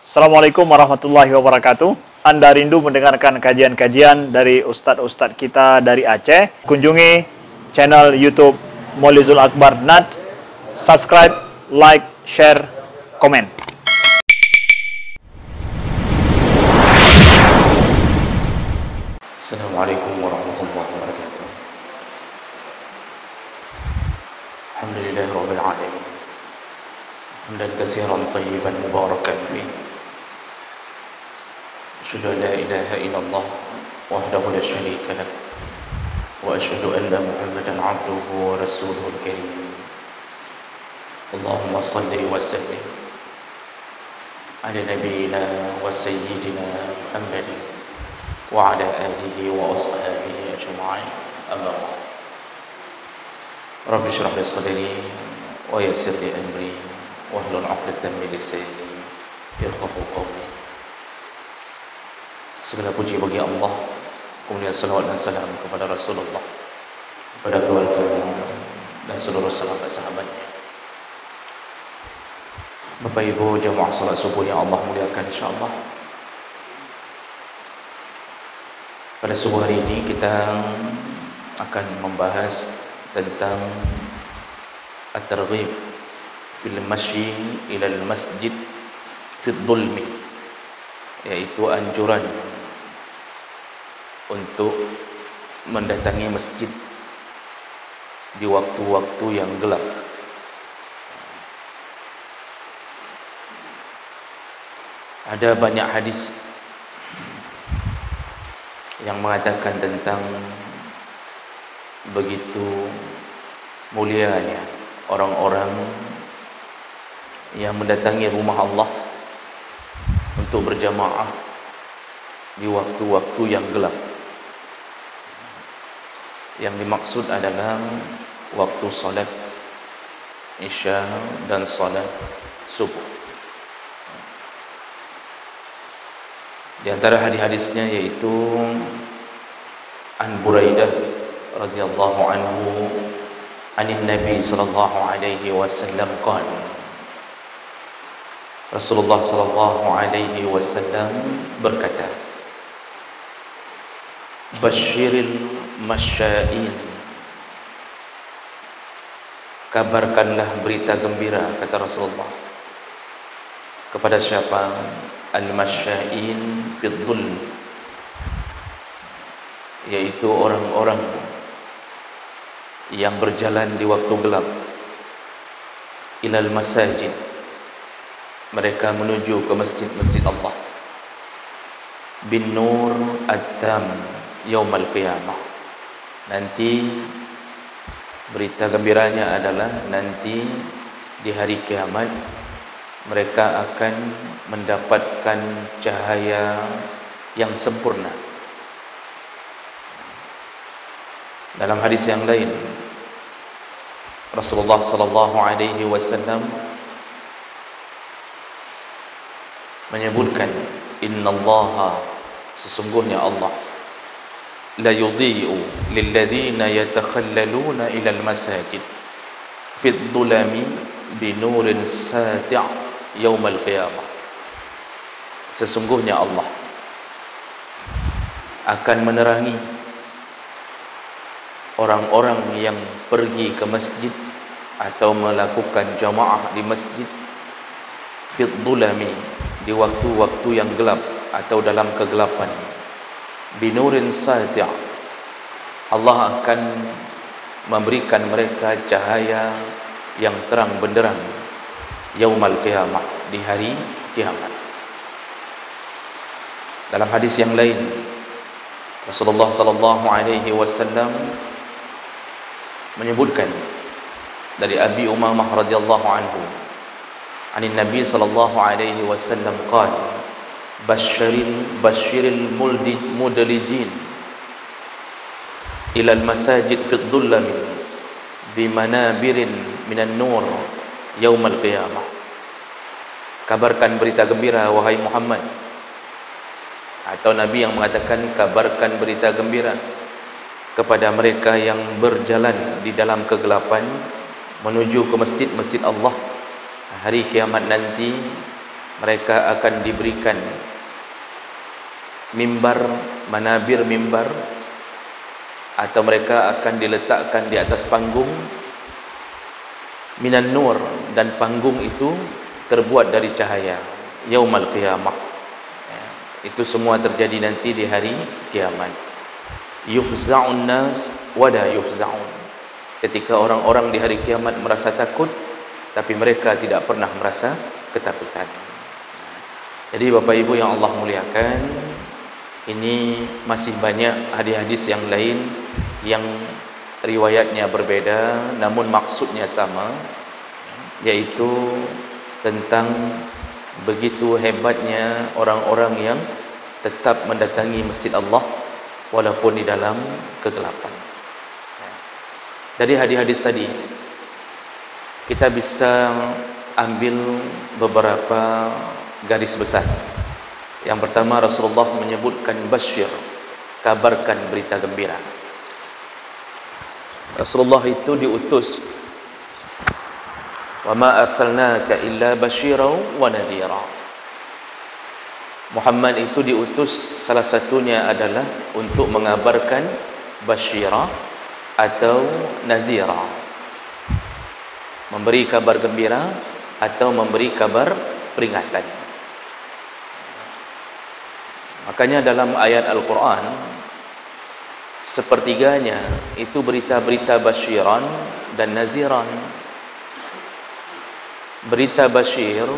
Assalamualaikum warahmatullahi wabarakatuh. Anda rindu mendengarkan kajian-kajian dari ustadz-ustadz kita dari Aceh? Kunjungi channel YouTube Maulizul Akbar NAD. Subscribe, like, share, komen. Assalamualaikum warahmatullahi wabarakatuh. Alhamdulillahirabbil alamin. Hamdan katsiran thayyiban mubarakan fihi. أشهد أن لا إله إلا الله وحده لا شريك له وأشهد أن محمدا عبده ورسوله الكريم اللهم صل وسلم على نبينا وسيدنا محمد وعلى آله وأصحابه أجمعين أما بعد رب اشرح لي صدري ويسر لي أمري واحلل عقدة من لساني يفقهوا قولي. Segala puji bagi Allah, kemudian salawat dan salam kepada Rasulullah, kepada keluarga dan seluruh sahabat-sahabatnya. Bapak Ibu jamaah salat subuh yang Allah muliakan insyaallah. Pada subuh hari ini kita akan membahas tentang at-targhib fil masyi ila al-masjid fi dhulmi, yaitu anjuran untuk mendatangi masjid di waktu-waktu yang gelap. Ada banyak hadis yang mengatakan tentang begitu mulianya orang-orang yang mendatangi rumah Allah untuk berjamaah di waktu-waktu yang gelap. Yang dimaksud adalah waktu salat Isya dan salat subuh. Di antara hadis-hadisnya yaitu An Buraidah radhiyallahu anhu anin Nabi sallallahu alaihi wasallam qala Rasulullah sallallahu alaihi wasallam berkata, Basyiril masya'in, kabarkanlah berita gembira, kata Rasulullah, kepada siapa? Al-masya'in fid dhulm, yaitu orang-orang yang berjalan di waktu gelap, ilal masajid, mereka menuju ke masjid-masjid Allah, bin nur at-tam yaumal qiyamah. Nanti berita gembiranya adalah nanti di hari kiamat mereka akan mendapatkan cahaya yang sempurna. Dalam hadis yang lain Rasulullah sallallahu alaihi wasallam menyebutkan, innallaha, sesungguhnya Allah, la yudhi'u lilladhina yatakhallaluna ila almasajid fi dhulami binurin sati' yaumal qiyamah. Sesungguhnya Allah akan menerangi orang-orang yang pergi ke masjid atau melakukan jamaah di masjid fi dhulami, di waktu-waktu yang gelap atau dalam kegelapan, binurin sati', Allah akan memberikan mereka cahaya yang terang benderang yaumal qiyamah, di hari kiamat. Dalam hadis yang lain Rasulullah sallallahu alaihi wasallam menyebutkan dari Abi Umamah radhiyallahu anhu anin Nabi sallallahu alaihi wasallam qala Basyiril mudlijin ilal masajid fi dhullami bimanabirin minan nur yaumal qiyamah. Kabarkan berita gembira wahai Muhammad, atau Nabi yang mengatakan kabarkan berita gembira kepada mereka yang berjalan di dalam kegelapan menuju ke masjid-masjid Allah hari kiamat nanti mereka akan diberikan mimbar, manabir mimbar, atau mereka akan diletakkan di atas panggung minan nur, dan panggung itu terbuat dari cahaya. Yaumal qiyamah, itu semua terjadi nanti di hari kiamat. Yufza'un nas wala yufza'un, ketika orang-orang di hari kiamat merasa takut, tapi mereka tidak pernah merasa ketakutan. Jadi Bapak Ibu yang Allah muliakan, ini masih banyak hadis-hadis yang lain yang riwayatnya berbeda namun maksudnya sama, yaitu tentang begitu hebatnya orang-orang yang tetap mendatangi masjid Allah walaupun di dalam kegelapan. Dari hadis-hadis tadi kita bisa ambil beberapa garis besar. Yang pertama, Rasulullah menyebutkan basyir, kabarkan berita gembira. Rasulullah itu diutus, wa ma arsalnaka illa basyiran wa nadhira. Muhammad itu diutus, salah satunya adalah untuk mengabarkan basyira atau nazira, memberi kabar gembira atau memberi kabar peringatan. Makanya dalam ayat Al-Quran, sepertiganya itu berita-berita basyiran dan naziran. Berita basyir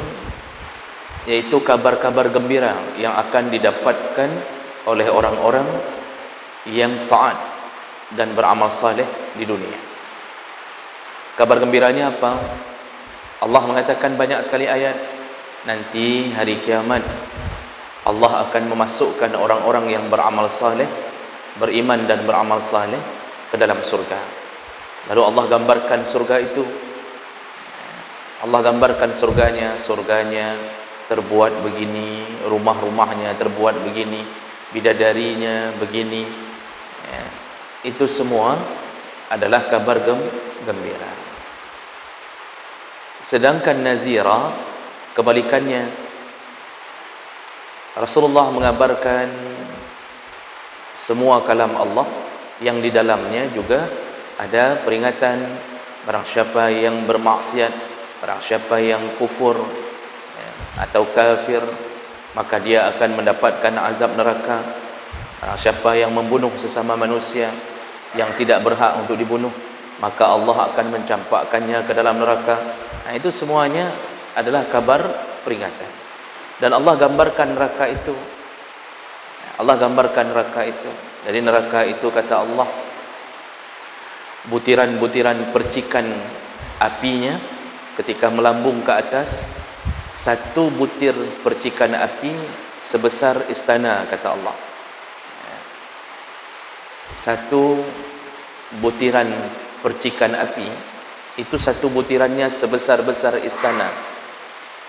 yaitu kabar-kabar gembira yang akan didapatkan oleh orang-orang yang taat dan beramal saleh di dunia. Kabar gembiranya apa? Allah mengatakan banyak sekali ayat, nanti hari kiamat Allah akan memasukkan orang-orang yang beramal saleh, beriman dan beramal saleh ke dalam surga. Lalu Allah gambarkan surga itu. Allah gambarkan surganya terbuat begini, rumah-rumahnya terbuat begini, bidadarinya begini. Ya, itu semua adalah kabar gembira. Sedangkan nazira kebalikannya. Rasulullah mengabarkan semua kalam Allah yang di dalamnya juga ada peringatan, barang siapa yang bermaksiat, barang siapa yang kufur atau kafir, maka dia akan mendapatkan azab neraka. Barang siapa yang membunuh sesama manusia yang tidak berhak untuk dibunuh, maka Allah akan mencampakkannya ke dalam neraka. Nah, itu semuanya adalah kabar peringatan. Dan Allah gambarkan neraka itu. Allah gambarkan neraka itu. Dari neraka itu, kata Allah, butiran-butiran percikan apinya ketika melambung ke atas, satu butir percikan api sebesar istana, kata Allah. Satu butiran percikan api itu satu butirannya sebesar-besar istana.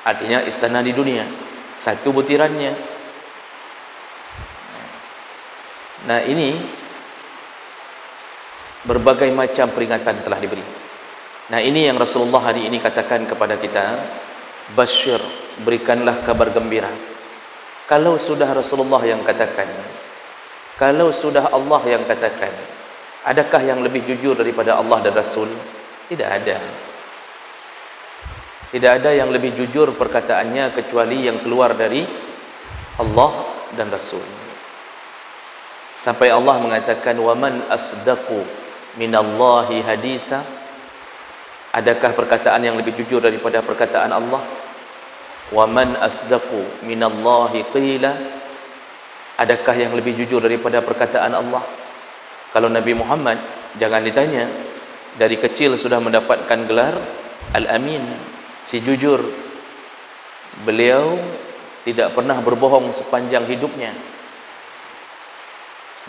Artinya istana di dunia, satu butirannya. Nah, ini berbagai macam peringatan telah diberi. Nah, ini yang Rasulullah hari ini katakan kepada kita, basyir, berikanlah kabar gembira. Kalau sudah Rasulullah yang katakan, kalau sudah Allah yang katakan, adakah yang lebih jujur daripada Allah dan Rasul? Tidak ada. Tidak ada yang lebih jujur perkataannya kecuali yang keluar dari Allah dan Rasul. Sampai Allah mengatakan, "Waman asdaqu minallahi hadisa." Adakah perkataan yang lebih jujur daripada perkataan Allah? "Waman asdaqu minallahi qila." Adakah yang lebih jujur daripada perkataan Allah? Kalau Nabi Muhammad, jangan ditanya, dari kecil sudah mendapatkan gelar Al-Amin, si jujur. Beliau tidak pernah berbohong sepanjang hidupnya.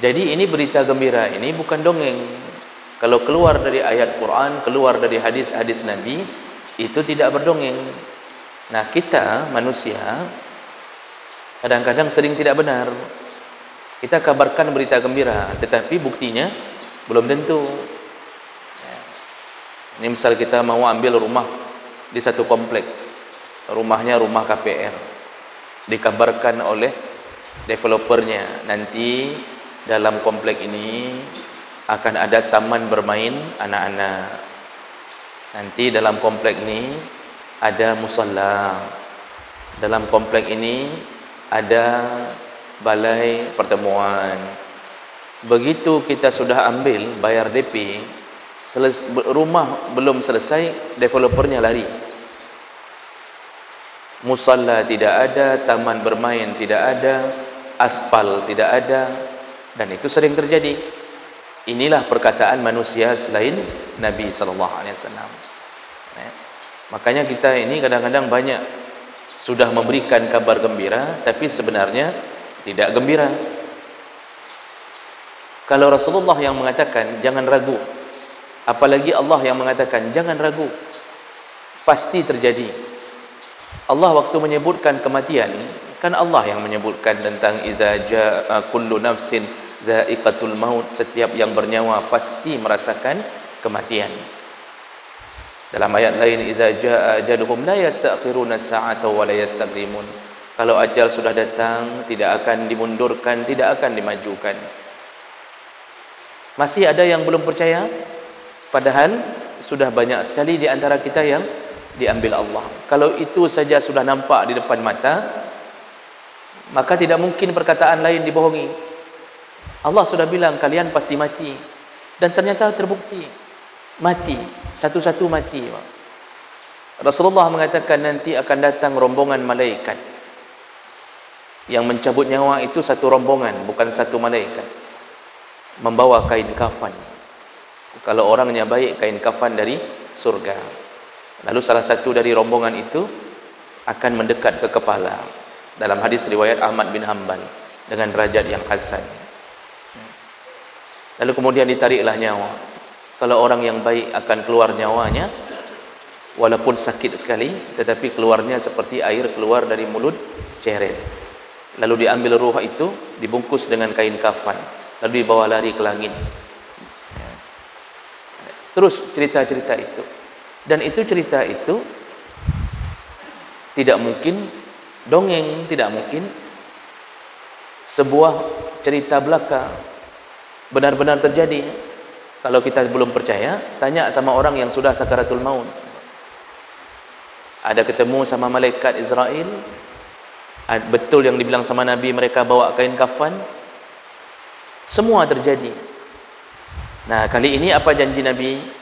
Jadi ini berita gembira, ini bukan dongeng. Kalau keluar dari ayat Quran, keluar dari hadis-hadis Nabi, itu tidak berdongeng. Nah, kita manusia kadang-kadang sering tidak benar. Kita kabarkan berita gembira, tetapi buktinya belum tentu. Ini misal kita mau ambil rumah di satu komplek, rumahnya rumah KPR. Dikabarkan oleh developernya, nanti dalam komplek ini akan ada taman bermain anak-anak. Nanti dalam komplek ini ada musalla. Dalam komplek ini ada balai pertemuan. Begitu kita sudah ambil, bayar DP, rumah belum selesai, developernya lari. Musalla tidak ada, taman bermain tidak ada, aspal tidak ada, dan itu sering terjadi. Inilah perkataan manusia selain Nabi SAW. Makanya kita ini kadang-kadang banyak sudah memberikan kabar gembira, tapi sebenarnya tidak gembira. Kalau Rasulullah yang mengatakan jangan ragu, apalagi Allah yang mengatakan jangan ragu, pasti terjadi. Allah waktu menyebutkan kematian, kan Allah yang menyebutkan tentang iza jaa kullu nafsin za'iqatul maut, setiap yang bernyawa pasti merasakan kematian. Dalam ayat lain, iza jaa ajaluhum la yastakhiruna sa'ata wa la yastaqdimun. Kalau ajal sudah datang, tidak akan dimundurkan, tidak akan dimajukan. Masih ada yang belum percaya, padahal sudah banyak sekali di antara kita yang diambil Allah. Kalau itu saja sudah nampak di depan mata, maka tidak mungkin perkataan lain dibohongi. Allah sudah bilang kalian pasti mati, dan ternyata terbukti mati, satu-satu mati. Rasulullah mengatakan nanti akan datang rombongan malaikat. Yang mencabut nyawa itu satu rombongan, bukan satu malaikat, membawa kain kafan. Kalau orangnya baik, kain kafan dari surga. Lalu salah satu dari rombongan itu akan mendekat ke kepala. Dalam hadis riwayat Ahmad bin Hanbal dengan derajat yang hasan. Lalu kemudian ditariklah nyawa. Kalau orang yang baik akan keluar nyawanya, walaupun sakit sekali, tetapi keluarnya seperti air keluar dari mulut ceret. Lalu diambil ruh itu, dibungkus dengan kain kafan, lalu dibawa lari ke langit. Terus cerita-cerita itu. Dan itu cerita itu tidak mungkin dongeng, tidak mungkin sebuah cerita belaka, benar-benar terjadi. Kalau kita belum percaya, tanya sama orang yang sudah sakaratul maut. Ada ketemu sama malaikat Israel, betul yang dibilang sama Nabi, mereka bawa kain kafan, semua terjadi. Nah, kali ini apa janji Nabi?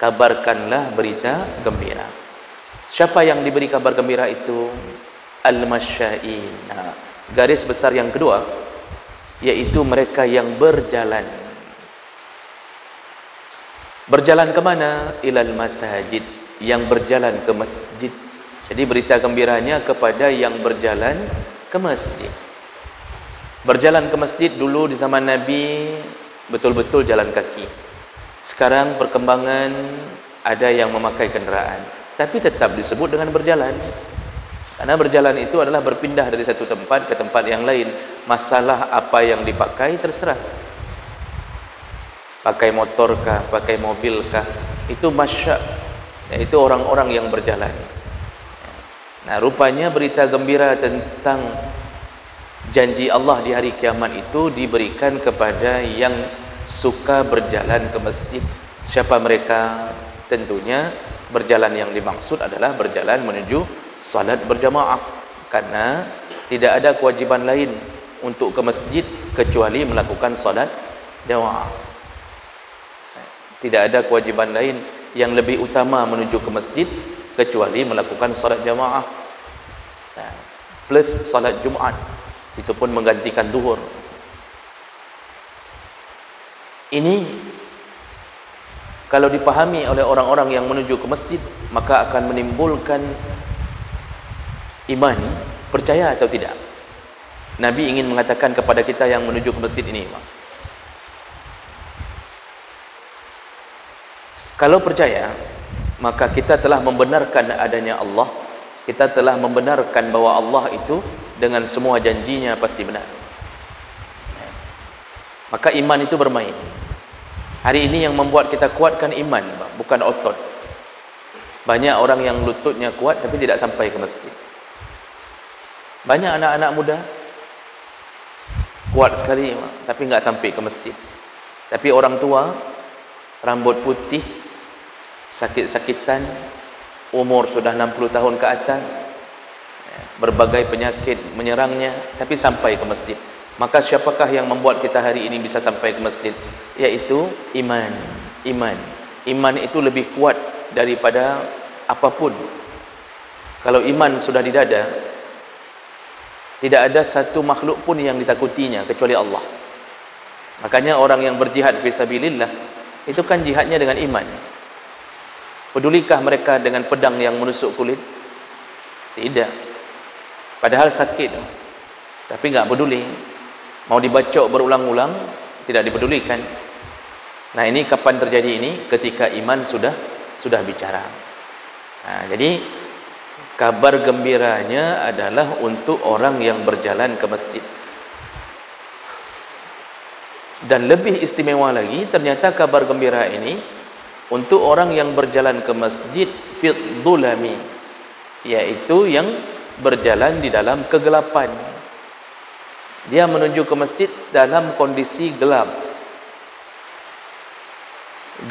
Kabarkanlah berita gembira. Siapa yang diberi kabar gembira itu? Al-masya'in. Nah, garis besar yang kedua, yaitu mereka yang berjalan. Berjalan ke mana? Ilal masajid, yang berjalan ke masjid. Jadi berita gembiranya kepada yang berjalan ke masjid. Berjalan ke masjid dulu di zaman Nabi betul-betul jalan kaki. Sekarang perkembangan ada yang memakai kenderaan, tapi tetap disebut dengan berjalan. Karena berjalan itu adalah berpindah dari satu tempat ke tempat yang lain. Masalah apa yang dipakai terserah. Pakai motorkah, pakai mobilkah, itu masya', yaitu orang-orang yang berjalan. Nah, rupanya berita gembira tentang janji Allah di hari kiamat itu diberikan kepada yang suka berjalan ke masjid. Siapa mereka? Tentunya berjalan yang dimaksud adalah berjalan menuju salat berjamaah, karena tidak ada kewajiban lain untuk ke masjid kecuali melakukan salat jamaah. Tidak ada kewajiban lain yang lebih utama menuju ke masjid kecuali melakukan salat jamaah. Plus salat Jumat, itu pun menggantikan zuhur. Ini kalau dipahami oleh orang-orang yang menuju ke masjid, maka akan menimbulkan iman, percaya atau tidak. Nabi ingin mengatakan kepada kita yang menuju ke masjid ini, kalau percaya, maka kita telah membenarkan adanya Allah, kita telah membenarkan bahwa Allah itu dengan semua janjinya pasti benar. Maka iman itu bermain. Hari ini yang membuat kita kuatkan iman, bukan otot. Banyak orang yang lututnya kuat tapi tidak sampai ke masjid. Banyak anak-anak muda kuat sekali tapi enggak sampai ke masjid. Tapi orang tua rambut putih, sakit-sakitan, umur sudah 60 tahun ke atas, berbagai penyakit menyerangnya, tapi sampai ke masjid. Maka siapakah yang membuat kita hari ini bisa sampai ke masjid? Yaitu iman. Iman itu lebih kuat daripada apapun. Kalau iman sudah di dada, tidak ada satu makhluk pun yang ditakutinya kecuali Allah. Makanya orang yang berjihad fisabilillah itu kan jihadnya dengan iman. Pedulikah mereka dengan pedang yang menusuk kulit? Tidak. Padahal sakit, tapi enggak peduli. Mau dibacok berulang-ulang, tidak dipedulikan. Nah, ini kapan terjadi ini? Ketika iman sudah bicara. Nah, jadi kabar gembiranya adalah untuk orang yang berjalan ke masjid. Dan lebih istimewa lagi, ternyata kabar gembira ini untuk orang yang berjalan ke masjid fi dhulami, yaitu yang berjalan di dalam kegelapan. Dia menuju ke masjid dalam kondisi gelap.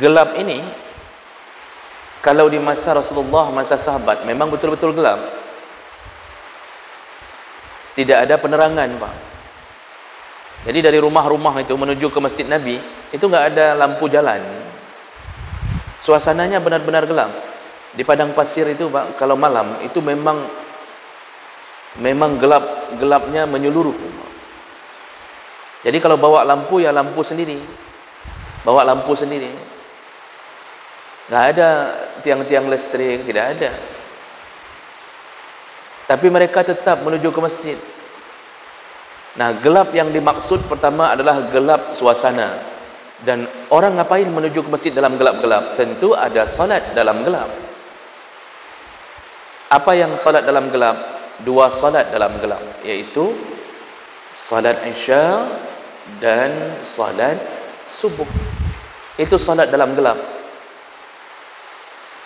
Gelap ini kalau di masa Rasulullah, masa sahabat, memang betul-betul gelap. Tidak ada penerangan, Pak. Jadi dari rumah-rumah itu menuju ke masjid Nabi, itu enggak ada lampu jalan. Suasananya benar-benar gelap. Di padang pasir itu, Pak, kalau malam itu memang gelapnya menyeluruh. Jadi kalau bawa lampu, ya lampu sendiri. Bawa lampu sendiri. Enggak ada tiang-tiang listrik, tidak ada. Tapi mereka tetap menuju ke masjid. Nah, gelap yang dimaksud pertama adalah gelap suasana. Dan orang ngapain menuju ke masjid dalam gelap-gelap? Tentu ada salat dalam gelap. Apa yang salat dalam gelap? 2 salat dalam gelap, yaitu salat Isya dan salat subuh. Itu salat dalam gelap.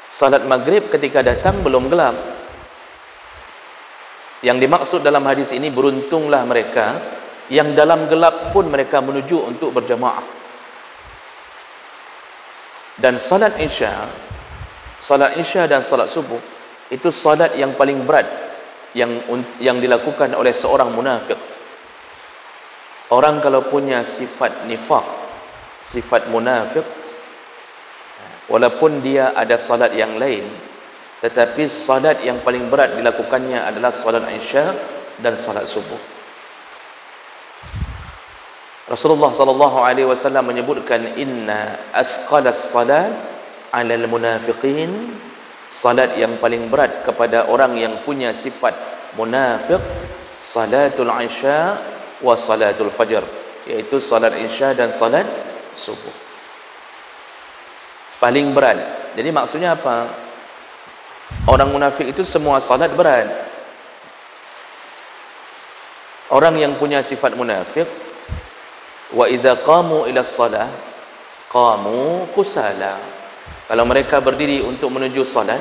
Salat maghrib ketika datang belum gelap. Yang dimaksud dalam hadis ini, beruntunglah mereka yang dalam gelap pun mereka menuju untuk berjamaah. Dan salat Isya dan salat subuh itu salat yang paling berat yang dilakukan oleh seorang munafik. Orang kalau punya sifat nifaq, sifat munafik, walaupun dia ada salat yang lain, tetapi salat yang paling berat dilakukannya adalah salat Isya dan salat subuh. Rasulullah sallallahu alaihi wasallam menyebutkan, inna asqalas salat 'alal munafiqin, salat yang paling berat kepada orang yang punya sifat munafik, salatul Isya wa salatul fajr, yaitu salat Isya dan salat subuh. Paling berat. Jadi maksudnya apa? Orang munafik itu semua salat berat. Orang yang punya sifat munafik, wa iza qamu ila shalah qamu kusala. Kalau mereka berdiri untuk menuju salat,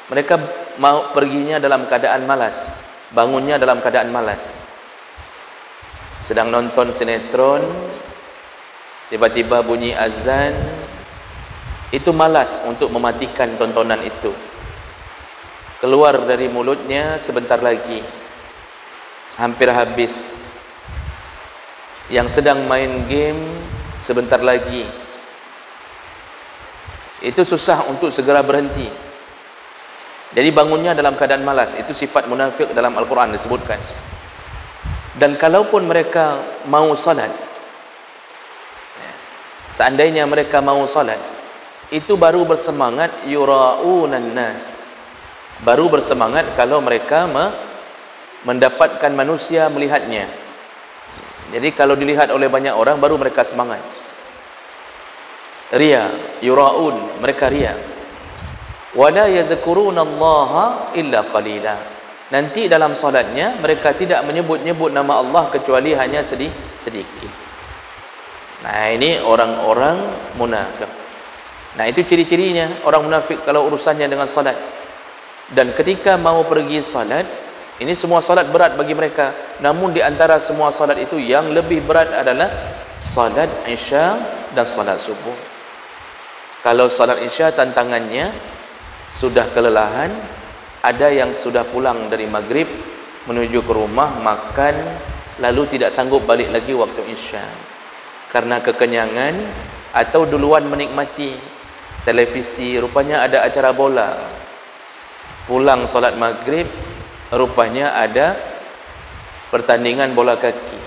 mereka mau perginya dalam keadaan malas, bangunnya dalam keadaan malas. Sedang nonton sinetron, tiba-tiba bunyi azan, itu malas untuk mematikan tontonan itu. Keluar dari mulutnya sebentar lagi, hampir habis. Yang sedang main game sebentar lagi. Itu susah untuk segera berhenti. Jadi bangunnya dalam keadaan malas. Itu sifat munafik dalam Al-Quran disebutkan. Dan kalaupun mereka mau salat, seandainya mereka mau salat, itu baru bersemangat yura'unan nas, baru bersemangat kalau mereka mendapatkan manusia melihatnya. Jadi kalau dilihat oleh banyak orang, baru mereka semangat. Riya, yura'un, mereka riya. Wala yazkurunallaha illa qalila. Nanti dalam salatnya mereka tidak menyebut-nyebut nama Allah kecuali hanya sedikit. Nah, ini orang-orang munafik. Nah, itu ciri-cirinya orang munafik kalau urusannya dengan salat. Dan ketika mau pergi salat, Ini semua salat berat bagi mereka. Namun di antara semua salat itu yang lebih berat adalah salat Isya dan salat subuh. Kalau salat Isya tantangannya sudah kelelahan, ada yang sudah pulang dari maghrib menuju ke rumah, makan, lalu tidak sanggup balik lagi waktu Isya karena kekenyangan atau duluan menikmati televisi, rupanya ada acara bola. Pulang salat maghrib, rupanya ada pertandingan bola kaki.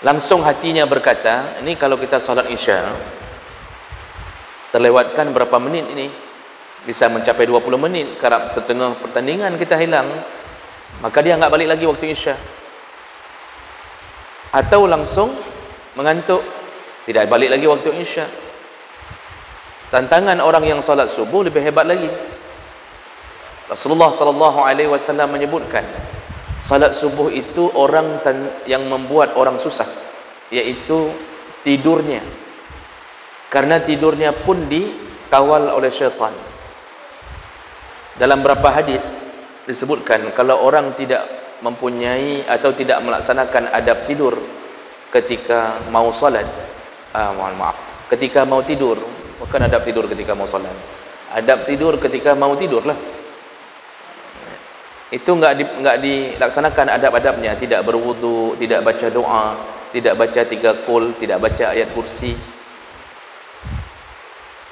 Langsung hatinya berkata, ini kalau kita salat Isya terlewatkan berapa menit ini, bisa mencapai 20 menit, kerap setengah pertandingan kita hilang, maka dia enggak balik lagi waktu Isya. Atau langsung mengantuk, tidak balik lagi waktu Isya. Tantangan orang yang salat subuh lebih hebat lagi. Rasulullah sallallahu alaihi wasallam menyebutkan, salat subuh itu orang yang membuat orang susah, yaitu tidurnya. Karena tidurnya pun dikawal oleh syaitan. Dalam beberapa hadis disebutkan, kalau orang tidak mempunyai atau tidak melaksanakan adab tidur ketika mau salat, ketika mau tidur, bukan adab tidur ketika mau salat, adab tidur ketika mau tidur lah, itu enggak dilaksanakan adab-adabnya, tidak berwudu, tidak baca doa, tidak baca 3 qul, tidak baca ayat kursi.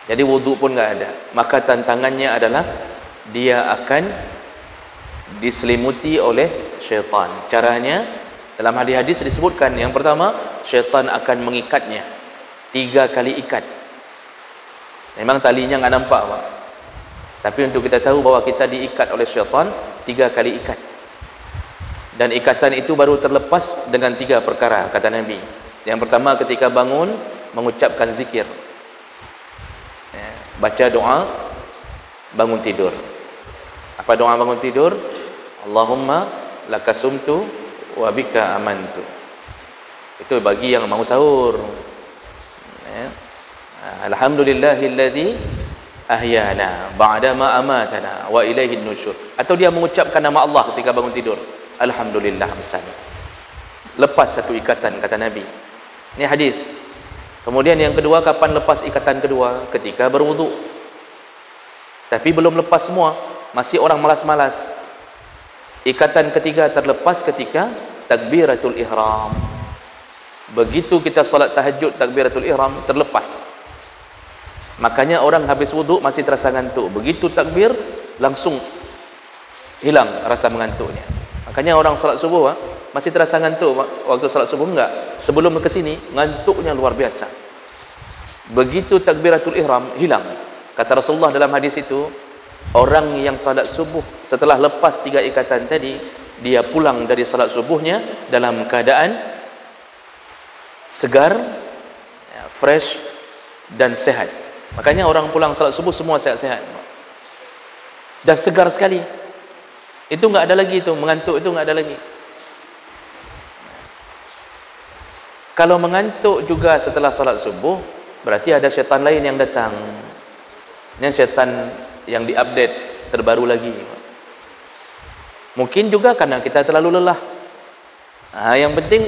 Jadi wudu pun enggak ada. Maka tantangannya adalah dia akan diselimuti oleh syaitan. Caranya dalam hadis-hadis disebutkan, yang pertama, syaitan akan mengikatnya 3 kali ikat. Memang talinya enggak nampak, Pak. Tapi untuk kita tahu bahwa kita diikat oleh syaitan 3 kali ikat. Dan ikatan itu baru terlepas dengan 3 perkara, kata Nabi. Yang pertama, ketika bangun mengucapkan zikir, baca doa bangun tidur. Apa doa bangun tidur? Allahumma lakasumtu wa bika amantu. Itu bagi yang mau sahur. Alhamdulillahilladzi ahyana ba'da ma amatana wa ilaihin nusyur. Atau dia mengucapkan nama Allah ketika bangun tidur, alhamdulillah misalnya. Lepas satu ikatan, kata Nabi. Ini hadis. Kemudian yang kedua, kapan lepas ikatan kedua? Ketika berwudu. Tapi belum lepas semua, masih orang malas-malas. Ikatan ketiga terlepas ketika takbiratul ihram. Begitu kita solat tahajud, takbiratul ihram terlepas. Makanya orang habis wudu masih terasa ngantuk. Begitu takbir, langsung hilang rasa mengantuknya. Makanya orang salat subuh masih terasa ngantuk. Waktu salat subuh enggak. Sebelum ke sini ngantuknya luar biasa. Begitu takbiratul ihram hilang. Kata Rasulullah dalam hadis itu, orang yang salat subuh setelah lepas 3 ikatan tadi, dia pulang dari salat subuhnya dalam keadaan segar, fresh dan sehat. Makanya orang pulang salat subuh semua sehat-sehat dan segar sekali. Itu enggak ada lagi itu, mengantuk itu enggak ada lagi. Kalau mengantuk juga setelah salat subuh, berarti ada syaitan lain yang datang. Ini syaitan yang diupdate terbaru lagi. Mungkin juga karena kita terlalu lelah. Yang penting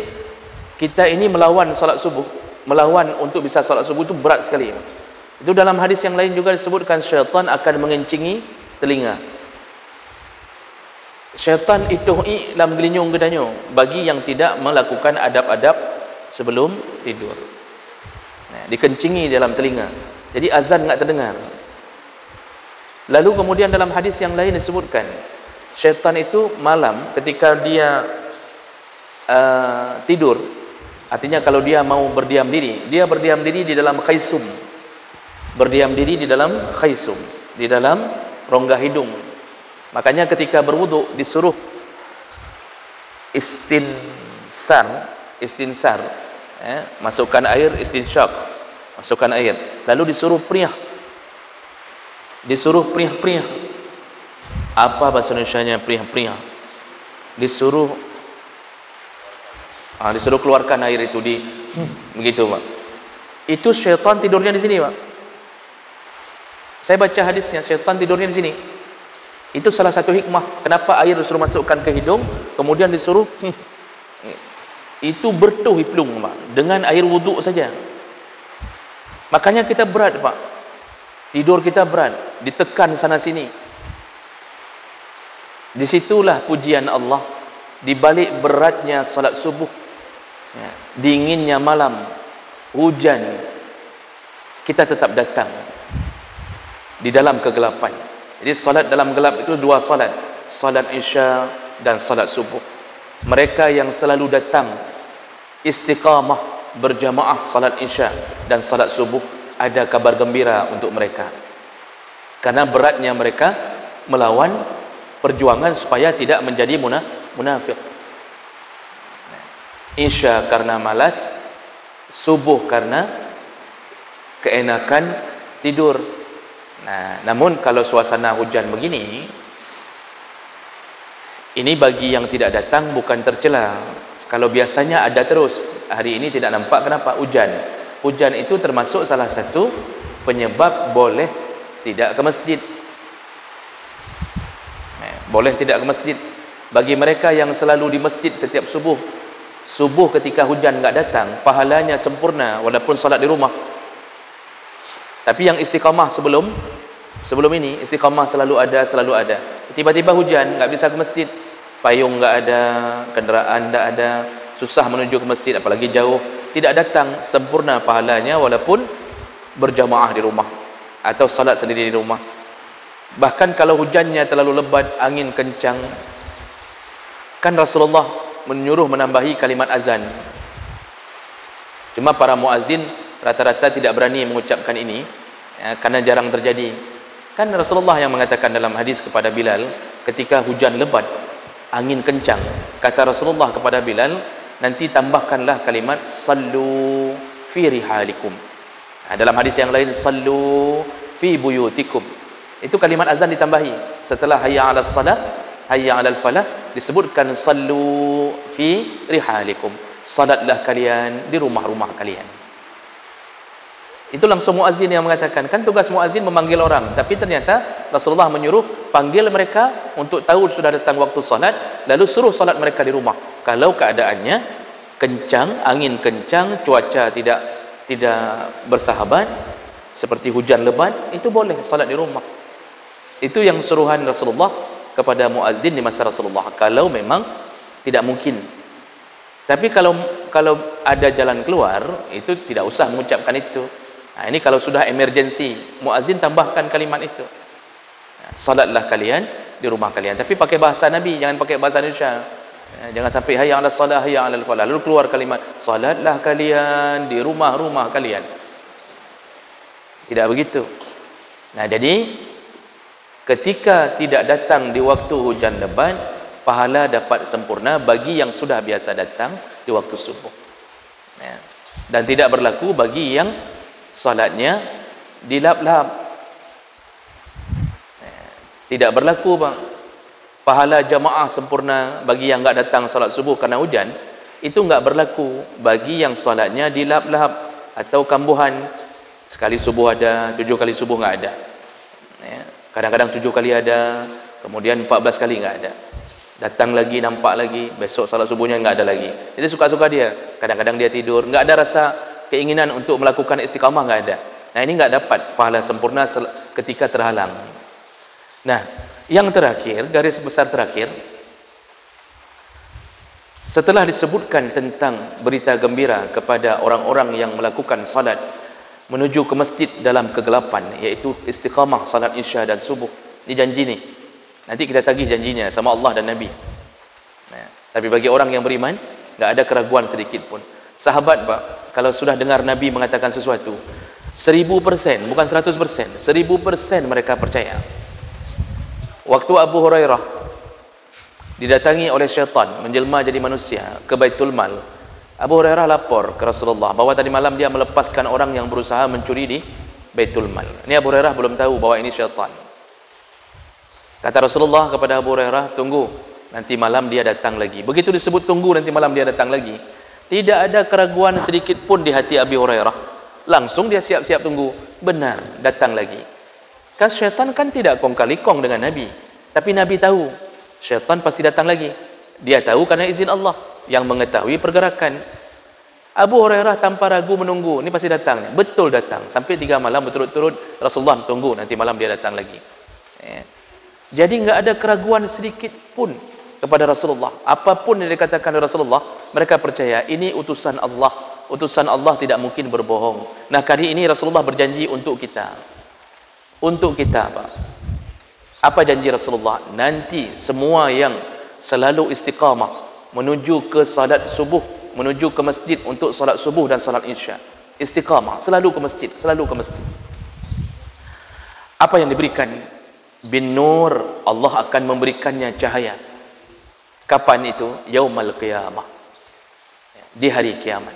kita ini melawan salat subuh, melawan untuk bisa salat subuh itu berat sekali. Itu dalam hadis yang lain juga disebutkan, syaitan akan mengencingi telinga. Syaitan itu lam gelinyung gedanyung bagi yang tidak melakukan adab-adab sebelum tidur. Dikencingi dalam telinga. Jadi azan enggak terdengar. Lalu kemudian dalam hadis yang lain disebutkan, syaitan itu malam ketika dia tidur, artinya kalau dia mau berdiam diri, dia berdiam diri di dalam khaisum. Berdiam diri di dalam khaisum, di dalam rongga hidung. Makanya ketika berwudu disuruh istinsar, masukkan air, istinsyaq, masukkan air, lalu disuruh priyah, priyah. Apa bahasa Indonesianya priyah? Disuruh keluarkan air itu begitu, Pak. Itu syaitan tidurnya di sini, Pak. Saya baca hadisnya, syaitan tidurnya di sini. Itu salah satu hikmah kenapa air disuruh masukkan ke hidung, kemudian disuruh itu bertuhiplung, Pak, dengan air wuduk saja. Makanya kita berat, Pak. Tidur kita berat, ditekan sana sini. Disitulah pujian Allah, di balik beratnya salat subuh, ya, dinginnya malam, hujan, kita tetap datang di dalam kegelapan. Jadi salat dalam gelap itu dua salat, salat isya dan salat subuh. Mereka yang selalu datang istiqamah berjamaah salat isya dan salat subuh, ada kabar gembira untuk mereka, karena beratnya mereka melawan perjuangan supaya tidak menjadi munafik. Isya karena malas, subuh karena keenakan tidur. Nah, namun kalau suasana hujan begini, ini bagi yang tidak datang bukan tercela. Kalau biasanya ada terus, hari ini tidak nampak, kenapa? Hujan. Hujan itu termasuk salah satu penyebab boleh tidak ke masjid. Boleh tidak ke masjid. Bagi mereka yang selalu di masjid setiap subuh, subuh ketika hujan enggak datang, pahalanya sempurna walaupun salat di rumah. Tapi yang istiqamah sebelum ini, istiqamah selalu ada. Tiba-tiba hujan, enggak bisa ke masjid, payung enggak ada, kenderaan enggak ada, susah menuju ke masjid, apalagi jauh, tidak datang, sempurna pahalanya walaupun berjamaah di rumah atau salat sendiri di rumah. Bahkan kalau hujannya terlalu lebat, angin kencang, kan Rasulullah menyuruh menambahi kalimat azan. Cuma para muazzin rata-rata tidak berani mengucapkan ini, ya, karena jarang terjadi. Kan Rasulullah yang mengatakan dalam hadis kepada Bilal, ketika hujan lebat, angin kencang, kata Rasulullah kepada Bilal, nanti tambahkanlah kalimat sallu fi rihalikum. Nah, dalam hadis yang lain, sallu fi buyutikum. Itu kalimat azan ditambahi. Setelah hayya 'alas salah, hayya 'alal falah, disebutkan sallu fi rihalikum. Salatlah kalian di rumah-rumah kalian. Itu langsung muazzin yang mengatakan. Kan tugas muazzin memanggil orang, tapi ternyata Rasulullah menyuruh panggil mereka untuk tahu sudah datang waktu salat, lalu suruh salat mereka di rumah. Kalau keadaannya kencang, angin kencang, cuaca tidak bersahabat seperti hujan lebat, itu boleh salat di rumah. Itu yang suruhan Rasulullah kepada muazzin di masa Rasulullah, kalau memang tidak mungkin. Tapi kalau ada jalan keluar, itu tidak usah mengucapkan itu. Nah, ini kalau sudah emergency, muazzin tambahkan kalimat itu. Salatlah kalian di rumah kalian, tapi pakai bahasa Nabi, jangan pakai bahasa Indonesia. Jangan sampai hayya 'alas salah, hayya 'alal falah, lalu keluar kalimat salatlah kalian di rumah-rumah kalian. Tidak begitu. Nah, jadi ketika tidak datang di waktu hujan lebat, pahala dapat sempurna bagi yang sudah biasa datang di waktu subuh. Ya. Dan tidak berlaku bagi yang salatnya dilap-lap. Ya. Tidak berlaku, Bang. Pahala jamaah sempurna bagi yang enggak datang salat subuh karena hujan, itu enggak berlaku bagi yang salatnya dilap-lap atau kambuhan. Sekali subuh ada, 7 kali subuh enggak ada. Ya. Kadang-kadang 7 kali ada, kemudian 14 kali enggak ada. Datang lagi, nampak lagi, besok salat subuhnya enggak ada lagi. Jadi suka-suka dia. Kadang-kadang dia tidur, enggak ada rasa keinginan untuk melakukan istiqamah, enggak ada. Nah, ini enggak dapat pahala sempurna ketika terhalang. Nah, yang terakhir, garis besar terakhir, setelah disebutkan tentang berita gembira kepada orang-orang yang melakukan salat menuju ke masjid dalam kegelapan, yaitu istiqamah salat isya dan subuh. Ini janji nih. Nanti kita tagih janjinya sama Allah dan Nabi. Nah, tapi bagi orang yang beriman, enggak ada keraguan sedikit pun. Sahabat, Pak, kalau sudah dengar Nabi mengatakan sesuatu, 1000%, bukan 100%, 1000% mereka percaya. Waktu Abu Hurairah didatangi oleh syaitan, menjelma jadi manusia ke Baitul Mal, Abu Hurairah lapor ke Rasulullah bahwa tadi malam dia melepaskan orang yang berusaha mencuri di Baitul Mal. Ini Abu Hurairah belum tahu bahwa ini syaitan. Kata Rasulullah kepada Abu Hurairah, tunggu, nanti malam dia datang lagi. Begitu disebut tunggu, nanti malam dia datang lagi, tidak ada keraguan sedikit pun di hati Abu Hurairah. Langsung dia siap-siap tunggu. Benar, datang lagi. Kan syaitan kan tidak kong kali kong dengan Nabi. Tapi Nabi tahu, syaitan pasti datang lagi. Dia tahu karena izin Allah yang mengetahui pergerakan. Abu Hurairah tanpa ragu menunggu, ini pasti datang. Betul datang. Sampai 3 malam berturut-turut Rasulullah tunggu, nanti malam dia datang lagi. Jadi enggak ada keraguan sedikit pun kepada Rasulullah. Apapun yang dikatakan oleh Rasulullah, mereka percaya ini utusan Allah. Utusan Allah tidak mungkin berbohong. Nah, kali ini Rasulullah berjanji untuk kita. Untuk kita, Pak. Apa janji Rasulullah? Nanti semua yang selalu istiqamah menuju ke salat subuh, menuju ke masjid untuk salat subuh dan salat isya. Istiqamah, selalu ke masjid, selalu ke masjid. Apa yang diberikan? Bin nur, Allah akan memberikannya cahaya. Kapan itu? Yaumal qiyamah. Di hari kiamat.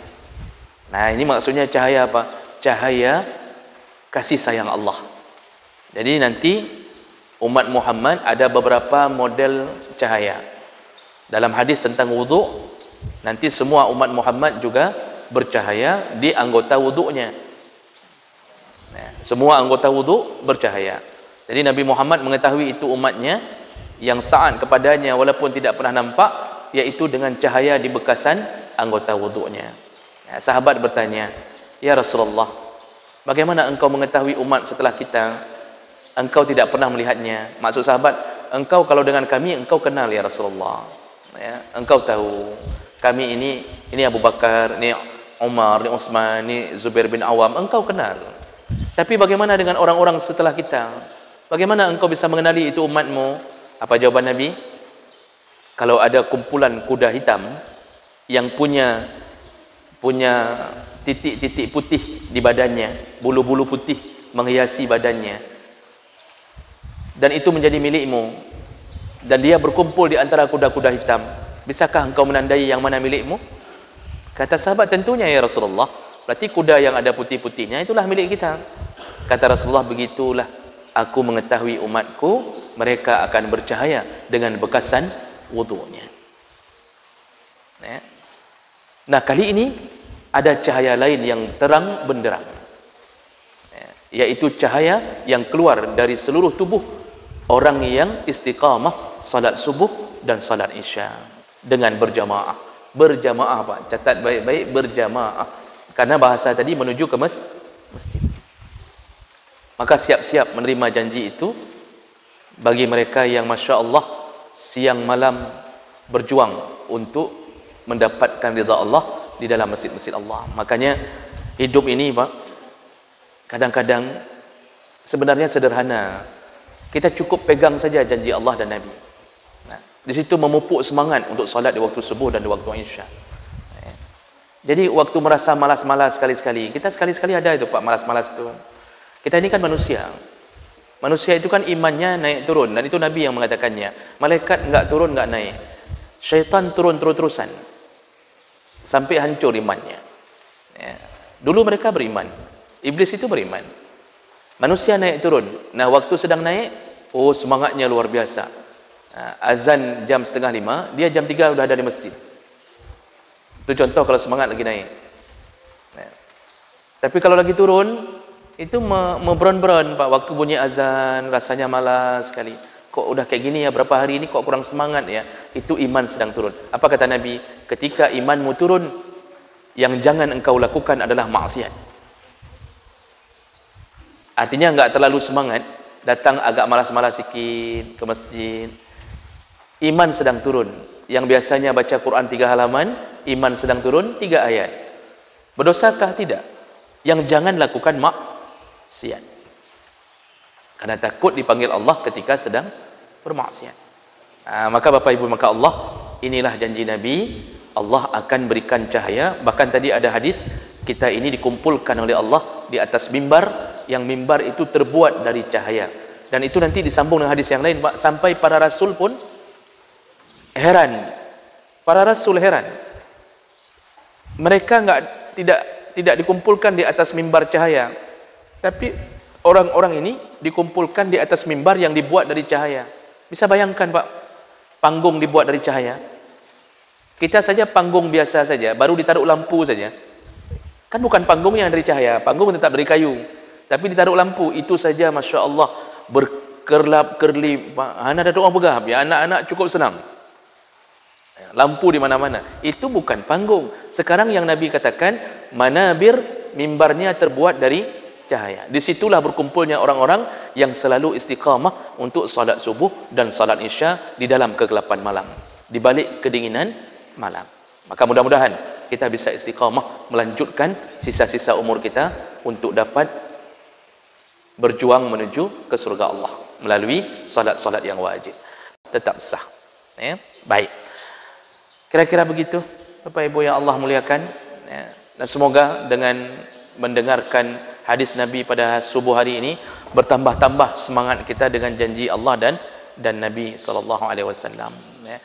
Nah, ini maksudnya cahaya apa? Cahaya kasih sayang Allah. Jadi nanti umat Muhammad ada beberapa model cahaya. Dalam hadis tentang wuduk, nanti semua umat Muhammad juga bercahaya di anggota wuduknya. Nah, semua anggota wuduk bercahaya. Jadi Nabi Muhammad mengetahui itu umatnya yang taat kepadanya walaupun tidak pernah nampak, yaitu dengan cahaya di bekasan anggota wuduknya. Nah, sahabat bertanya, "Ya Rasulullah, bagaimana engkau mengetahui umat setelah kita? Engkau tidak pernah melihatnya." Maksud sahabat, engkau kalau dengan kami, engkau kenal ya Rasulullah. Ya, engkau tahu kami ini Abu Bakar, ini Umar, ini Utsman, ini Zubair bin Awam, engkau kenal. Tapi bagaimana dengan orang-orang setelah kita? Bagaimana engkau bisa mengenali itu umatmu? Apa jawaban Nabi? Kalau ada kumpulan kuda hitam yang punya titik-titik putih di badannya, bulu-bulu putih menghiasi badannya, dan itu menjadi milikmu, dan dia berkumpul di antara kuda-kuda hitam, bisakah engkau menandai yang mana milikmu? Kata sahabat, tentunya ya Rasulullah. Berarti kuda yang ada putih-putihnya itulah milik kita. Kata Rasulullah, begitulah aku mengetahui umatku, mereka akan bercahaya dengan bekasan wudhunya. Nah, kali ini ada cahaya lain yang terang benderang, yaitu cahaya yang keluar dari seluruh tubuh orang yang istiqamah salat subuh dan salat isya dengan berjamaah. Berjamaah, Pak, catat baik-baik, berjamaah. Karena bahasa tadi menuju ke masjid. Maka siap-siap menerima janji itu bagi mereka yang Masya Allah siang malam berjuang untuk mendapatkan ridha Allah di dalam masjid-masjid Allah. Makanya hidup ini, Pak, kadang-kadang sebenarnya sederhana. Kita cukup pegang saja janji Allah dan Nabi. Nah, di situ memupuk semangat untuk salat di waktu subuh dan di waktu isya. Jadi waktu merasa malas-malas sekali-sekali, kita sekali-sekali ada itu, Pak, malas-malas itu. Kita ini kan manusia. Manusia itu kan imannya naik turun, dan itu Nabi yang mengatakannya. Malaikat enggak turun, enggak naik. Syaitan turun terus-terusan sampai hancur imannya. Dulu mereka beriman, iblis itu beriman. Manusia naik turun. Nah, waktu sedang naik, oh semangatnya luar biasa. Azan jam 4:30, dia jam 3 sudah ada di masjid. Itu contoh kalau semangat lagi naik. Tapi kalau lagi turun, itu membron-bron, Pak. Waktu bunyi azan, rasanya malas sekali. Kok udah kayak gini ya, berapa hari ini kok kurang semangat ya? Itu iman sedang turun. Apa kata Nabi? Ketika imanmu turun, yang jangan engkau lakukan adalah maksiat. Artinya enggak terlalu semangat, datang agak malas-malas sikit ke masjid. Iman sedang turun. Yang biasanya baca Quran 3 halaman, iman sedang turun 3 ayat. Berdosakah? Tidak. Yang jangan lakukan maksiat. Karena takut dipanggil Allah ketika sedang bermaksiat. Maka Bapak Ibu, maka Allah, inilah janji Nabi, Allah akan berikan cahaya. Bahkan tadi ada hadis, kita ini dikumpulkan oleh Allah di atas mimbar, yang mimbar itu terbuat dari cahaya. Dan itu nanti disambung dengan hadis yang lain, Pak, sampai para rasul pun heran. Para rasul heran. Mereka tidak dikumpulkan di atas mimbar cahaya, tapi orang-orang ini dikumpulkan di atas mimbar yang dibuat dari cahaya. Bisa bayangkan, Pak, panggung dibuat dari cahaya. Kita saja panggung biasa saja, baru ditaruh lampu saja, kan bukan panggung yang dari cahaya, panggung tetap dari kayu, tapi ditaruh lampu, itu saja Masya Allah berkerlap-kerlip. Hana ada doa pegah, ya anak-anak cukup senang. Lampu di mana-mana. Itu bukan panggung. Sekarang yang Nabi katakan, manabir, mimbarnya terbuat dari cahaya. Disitulah berkumpulnya orang-orang yang selalu istiqamah untuk salat subuh dan salat isya di dalam kegelapan malam, di balik kedinginan malam. Maka mudah-mudahan kita bisa istiqamah melanjutkan sisa-sisa umur kita untuk dapat berjuang menuju ke surga Allah melalui salat-salat yang wajib. Tetap sah. Ya, baik. Kira-kira begitu, Bapak Ibu yang Allah muliakan. Ya, dan semoga dengan mendengarkan hadis Nabi pada subuh hari ini bertambah-tambah semangat kita dengan janji Allah dan Nabi sallallahu alaihi wasallam. Ya.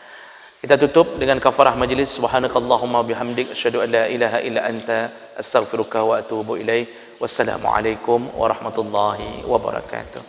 Kita tutup dengan kafarah majlis. Subhanakallahumma bihamdik asyhadu an la ilaha illa anta astaghfiruka wa atubu ilaik. Wassalamualaikum warahmatullahi wabarakatuh.